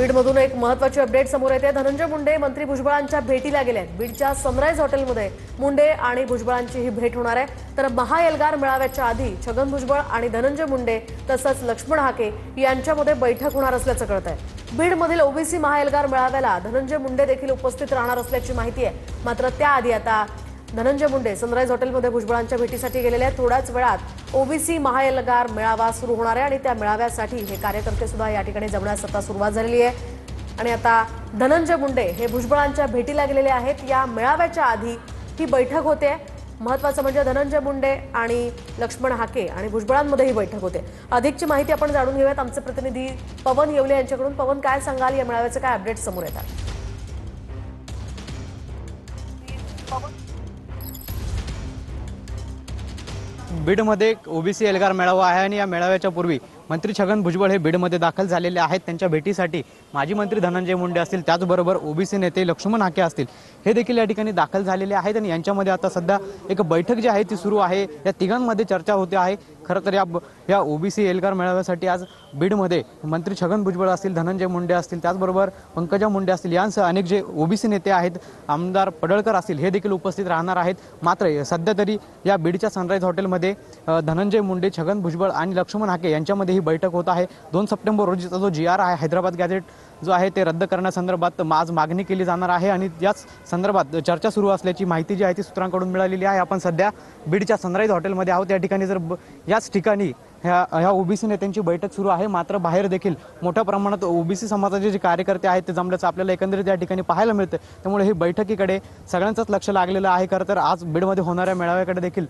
बीडमधून एक महत्त्वाची अपडेट समोर येते। धनंजय मुंडे मंत्री भुजबळांच्या भेटीला गेले आहेत। बीडच्या सनराइज हॉटेलमध्ये मुंडे आणि भुजबळांची ही भेट होणार आहे। तर महाएल्गार मेळाव्याच्या आधी छगन भुजबळ आणि धनंजय मुंडे तसंच लक्ष्मण हाके यांच्यामध्ये बैठक होणार असल्याचं कळतंय। बीडमधील ओबीसी महाएल्गार मेळाव्याला धनंजय मुंडे देखील उपस्थित राहणार असल्याची माहिती आहे। मात्र त्याआधी आता धनंजय मुंडे सनराइज हॉटेलमध्ये भुजबळांच्या भेटीसाठी गेलेले आहेत। थोड्याच वेळात ओबीसी महाएल्गार मेळावा सुरू होणार आहे आणि त्या मेळाव्यासाठी हे कार्यकर्ते सुद्धा या ठिकाणी जमण्यास आता सुरुवात झालेली आहे। आणि आता धनंजय मुंडे हे भुजबळांच्या भेटीला गेलेले आहेत। या मेळाव्याच्या आधी ही बैठक होते। महत्त्वाचं म्हणजे धनंजय मुंडे आणि लक्ष्मण हाके आणि भुजबळांमध्ये ही बैठक होते। अधिकची माहिती आपण जाणून घेऊयात आमचे प्रतिनिधी पवन येवले यांच्याकडून। पवन, काय सांगाल, या मेळाव्याचे काय अपडेट समोर येतात? बीडमध्ये ओबीसी एल्गार मेळावा आहे आणि या मेळाव्याच्या पूर्वी मंत्री छगन भुजबळ हे बीडमध्ये दाखल झालेले आहेत। त्यांच्या भेटीसाठी माजी मंत्री धनंजय मुंडे असतील, त्याचबरोबर ओबीसी नेते लक्ष्मण हाके असतील, हे देखील या ठिकाणी दाखल झालेले आहेत। आणि यांच्यामध्ये आता सध्या एक बैठक जी आहे ती सुरू आहे। या तिघांमध्ये चर्चा होते आहे। खरं तर या ओबीसी एल्गार मेळाव्यासाठी आज बीडमध्ये मंत्री छगन भुजबळ असतील, धनंजय मुंडे असतील, त्याचबरोबर पंकजा मुंडे असतील, यांसह अनेक जे ओबीसी नेते आहेत, आमदार पडळकर असतील, हे देखील उपस्थित राहणार आहेत। मात्र सध्या तरी या बीडच्या सनराइज हॉटेलमध्ये धनंजय मुंडे, छगन भुजबळ आणि लक्ष्मण हाके यांच्यामध्ये ही बैठक होत आहे। 2 सप्टेंबर रोजीचा जो GR आहे, हैदराबाद गॅझेट जो आहे ते रद्द करण्यासंदर्भात आज मागणी केली जाणार आहे आणि याच संदर्भात चर्चा सुरू असल्याची माहिती जी आहे ती सूत्रांकडून मिळालेली आहे। आपण सध्या बीडच्या सनराइज हॉटेलमध्ये आहोत। या ठिकाणी याच ठिकाणी ह्या ओबीसी नेत्यांची बैठक सुरू आहे। मात्र बाहेर देखील मोठ्या प्रमाणात ओबीसी समाजाचे जे कार्यकर्ते आहेत ते जमल्याचं आपल्याला एकंदरीत या ठिकाणी पाहायला मिळतं। त्यामुळे ही बैठकीकडे सगळ्यांचंच लक्ष लागलेलं आहे। खरं तर आज बीडमध्ये होणाऱ्या मेळाव्याकडे देखील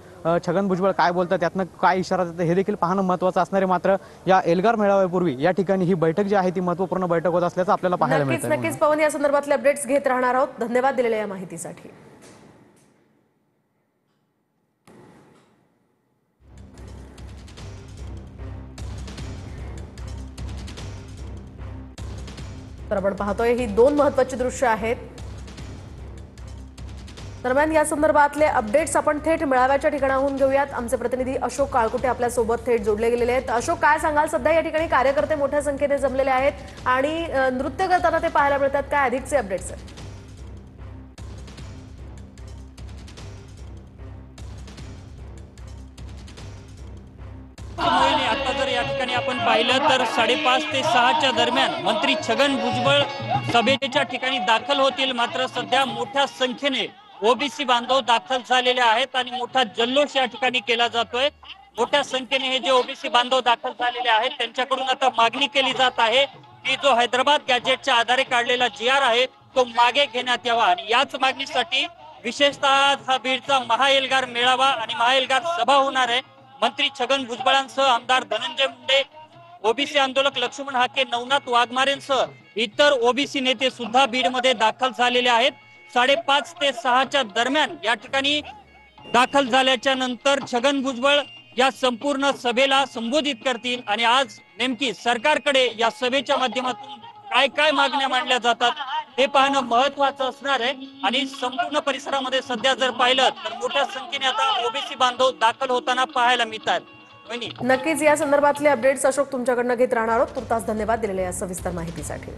छगन भुजबळ काय बोलतात, त्यातनं काय इशारा देतात, हे देखील पाहणं महत्त्वाचं असणार आहे। मात्र या एल्गार मेळाव्यापूर्वी या ठिकाणी ही बैठक जी आहे ती महत्त्वपूर्ण बैठक होत असल्याचं आपल्याला पाहायला मिळतं। नक्कीच पवन, या संदर्भातले अपडेट्स घेत राहणार आहोत। धन्यवाद दिलेल्या या माहितीसाठी। तर आपण पाहतोय ही 2 महत्त्वाची दृश्य आहेत। दरम्यान या संदर्भातले अपडेट्स आपण थेट मेळाव्याच्या ठिकाणाहून घेऊयात। आमचे प्रतिनिधी अशोक काळकुटे आपल्या सोबत थेट जोडले गेलेले आहेत। अशोक, काय सांगाल, सध्या या ठिकाणी कार्यकर्ते मोठ्या संख्येने जमलेले आहेत आणि नृत्य करताना ते पाहायला मिळतात, काय अधिकचे अपडेट्स आहेत? आता जर या ठिकाणी आपण पाहिलं तर 5:30 ते 6च्या दरम्यान मंत्री छगन भुजबळ सभेच्या ठिकाणी दाखल होतील। मात्र सध्या मोठ्या संख्येने ओबीसी बांधव दाखल झालेले आहेत आणि मोठा जल्लोष या ठिकाणी केला जातोय। मोठ्या संख्येने हे जे ओबीसी बांधव दाखल झालेले आहेत त्यांच्याकडून आता मागणी केली जात आहे की जो हैदराबाद गॅझेटच्या आधारे काढलेला GR आहे तो मागे घेण्यात यावा। आणि याच मागणीसाठी विशेषतः हा बीडचा महाएल्गार मेळावा आणि महाएल्गार सभा होणार आहे। मंत्री छगन भुजबळांसह आमदार धनंजय मुंडे, ओबीसी आंदोलक लक्ष्मण हाके, नवनाथ वाघमारेंसह इतर ओबीसी नेते सुद्धा बीडमध्ये दाखल झालेले आहेत। 5:30 ते 6च्या दरम्यान या ठिकाणी दाखल झाल्याच्या नंतर छगन भुजबळ या संपूर्ण सभेला संबोधित करतील आणि आज नेमकी सरकारकडे या सभेच्या माध्यमातून काय काय मागण्या मांडल्या जातात हे पाहणं महत्त्वाचं असणार आहे। आणि संपूर्ण परिसरामध्ये सध्या जर पाहिलं तर मोठ्या संख्येने आता ओबीसी बांधव दाखल होताना पाहायला मिळतात। नक्कीच या संदर्भातले अपडेट्स अशोक तुमच्याकडनं घेत राहणार आहोत। तुर्तास धन्यवाद दिलेल्या या सविस्तर माहितीसाठी।